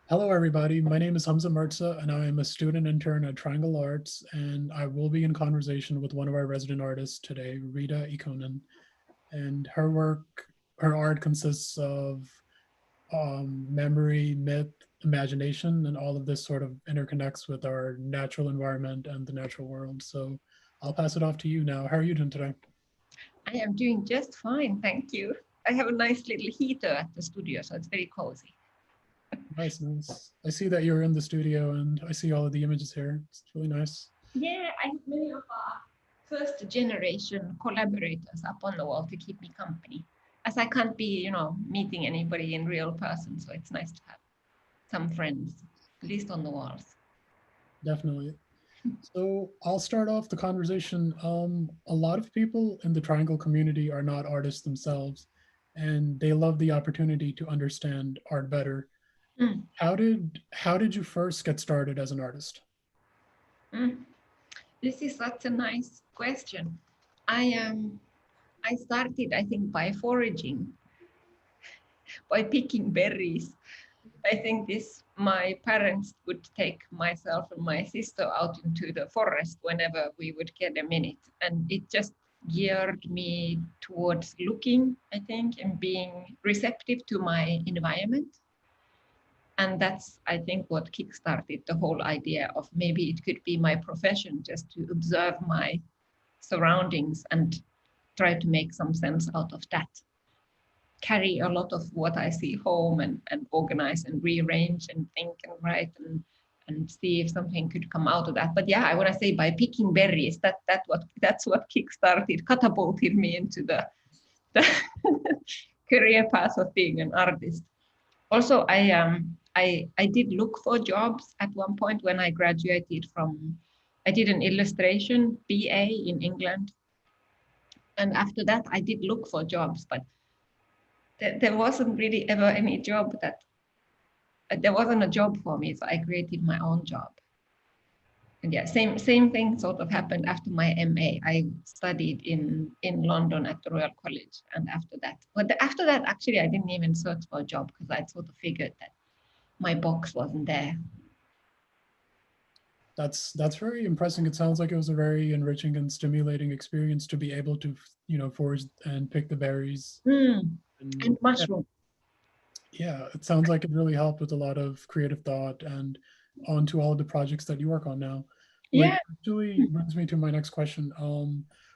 Hello, everybody. My name is Hamza Mirza, and I am a student intern at Triangle Arts, and I will be in conversation with one of our resident artists today, Riitta Ikoken. And her art consists of memory, myth, imagination, and all of this sort of interconnects with our natural environment and the natural world. So I'll pass it off to you now. How are you doing today? I am doing just fine, thank you. I have a nice little heater at the studio, so it's very cozy. Nice, nice. I see that you're in the studio, and I see all of the images here. It's really nice. Yeah, I have many of our first generation collaborators up on the wall to keep me company, as I can't be, meeting anybody in real person. So it's nice to have some friends, at least on the walls. Definitely. So I'll start off the conversation. A lot of people in the Triangle community are not artists themselves, and they love the opportunity to understand art better. Mm, How did you first get started as an artist? mm. This is such a nice question. I started, I think, by foraging, by picking berries. I think this my parents would take myself and my sister out into the forest whenever we would get a minute, and it just geared me towards looking, I think, and being receptive to my environment. And that's, I think, what kickstarted the whole idea of maybe it could be my profession, just to observe my surroundings and try to make some sense out of that. Carry a lot of what I see home and organize and rearrange and think and write and see if something could come out of that. But yeah, I want to say by picking berries, that's what kickstarted, catapulted me into the career path of being an artist. Also, I did look for jobs at one point when I graduated from. I did an illustration BA in England, and after that I did look for jobs, but there wasn't really ever any job that there wasn't a job for me, so I created my own job. And yeah, same thing sort of happened after my MA. I studied in London at the Royal College, and after that, actually, I didn't even search for a job because I sort of figured that my box wasn't there. That's very impressive. It sounds like it was a very enriching and stimulating experience to be able to, forage and pick the berries. Mm. And And mushroom. yeah, it sounds like it really helped with a lot of creative thought and onto all of the projects that you work on now, which Yeah. actually brings me to my next question.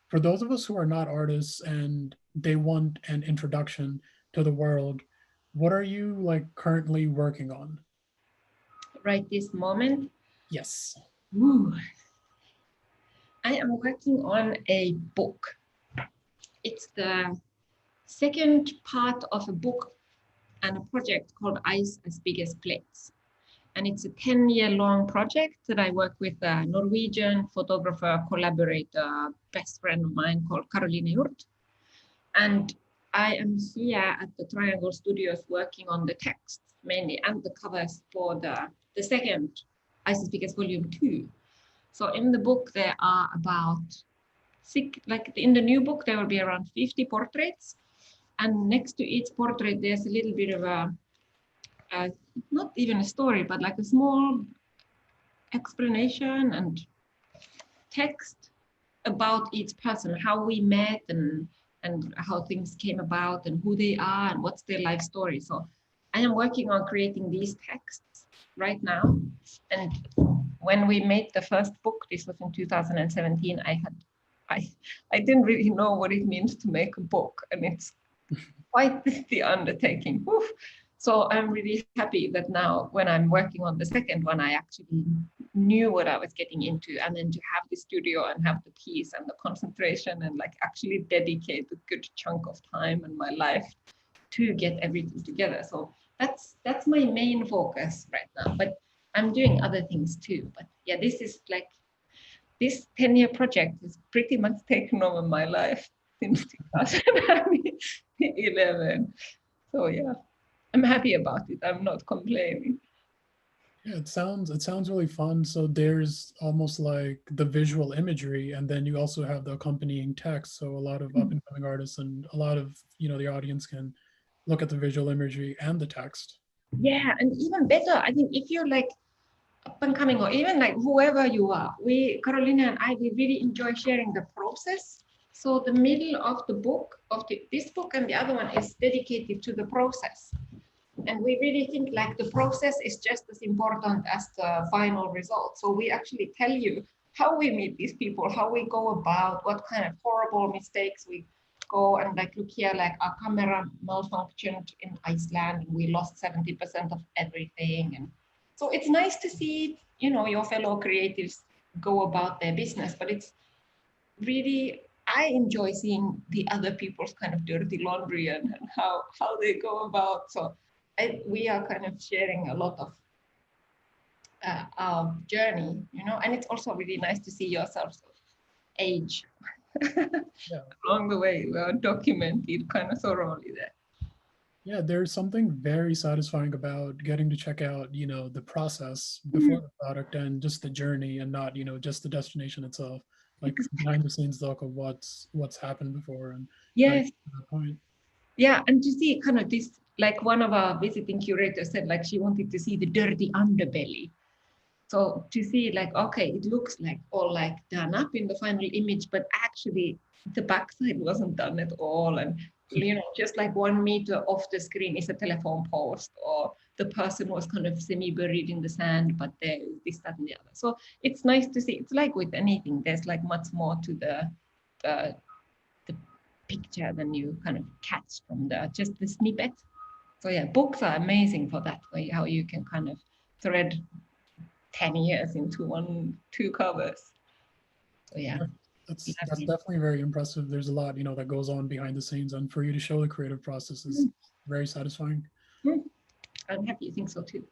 For those of us who are not artists and they want an introduction to the world, what are you like currently working on? Right this moment. Yes. Ooh, I am working on a book. It's the second part of a book and a project called Ice as Big as Plates. And it's a 10-year-long project that I work with a Norwegian photographer, collaborator, best friend of mine called Caroline Hjort. And I am here at the Triangle Studios working on the text mainly and the covers for the second Isis Because Volume 2. So in the book, there are about six, like in the new book, there will be around 50 portraits. And next to each portrait, there's a little bit of a not even a story, but like a small explanation and text about each person, how we met and how things came about and who they are and what's their life story. So I am working on creating these texts right now. And when we made the first book, this was in 2017, I I didn't really know what it means to make a book, and it's quite the undertaking. Oof. So I'm really happy that now when I'm working on the second one, I actually knew what I was getting into, and then to have the studio and have the peace and the concentration and like actually dedicate a good chunk of time in my life to get everything together. So that's my main focus right now. But I'm doing other things too. But yeah, this is like this 10-year project has pretty much taken over my life since 2011. So yeah, I'm happy about it. I'm not complaining. Yeah, it sounds really fun. So there's almost like the visual imagery, and then you also have the accompanying text. So a lot of up and coming artists and a lot of the audience can look at the visual imagery and the text. Yeah, and even better, I think if you're like up and coming, or even like whoever you are, Carolina and I, we really enjoy sharing the process. So the middle of the book, this book and the other one is dedicated to the process. And we really think like the process is just as important as the final result. So we actually tell you how we meet these people, how we go about, what kind of horrible mistakes we go, and like look here, like our camera malfunctioned in Iceland and we lost 70% of everything. And so it's nice to see, you know, your fellow creatives go about their business, but it's really, I enjoy seeing the other people's kind of dirty laundry and how they go about. So we are kind of sharing a lot of our journey, you know, and it's also really nice to see yourselves age Yeah. along the way. We are documented kind of thoroughly there. Yeah, there's something very satisfying about getting to check out, the process before Mhm. the product and just the journey and not, just the destination itself. Like behind the scenes look of what's happened before and how you Yes, get to that point. yeah, and to see kind of this, like one of our visiting curators said, like she wanted to see the dirty underbelly. So to see like, okay, it looks like all like done up in the final image, but actually the backside wasn't done at all. And, you know, just like 1 meter off the screen is a telephone post, or the person was kind of semi-buried in the sand, but there is this, that, and the other. So it's nice to see. It's like with anything, there's like much more to the, the picture than you kind of catch from the just the snippet. So yeah, books are amazing for that way, how you can kind of thread 10 years into two covers. So yeah, Yeah, that's lovely. definitely very impressive. There's a lot, that goes on behind the scenes, and for you to show the creative process is very satisfying. Mm, I'm happy you think so too.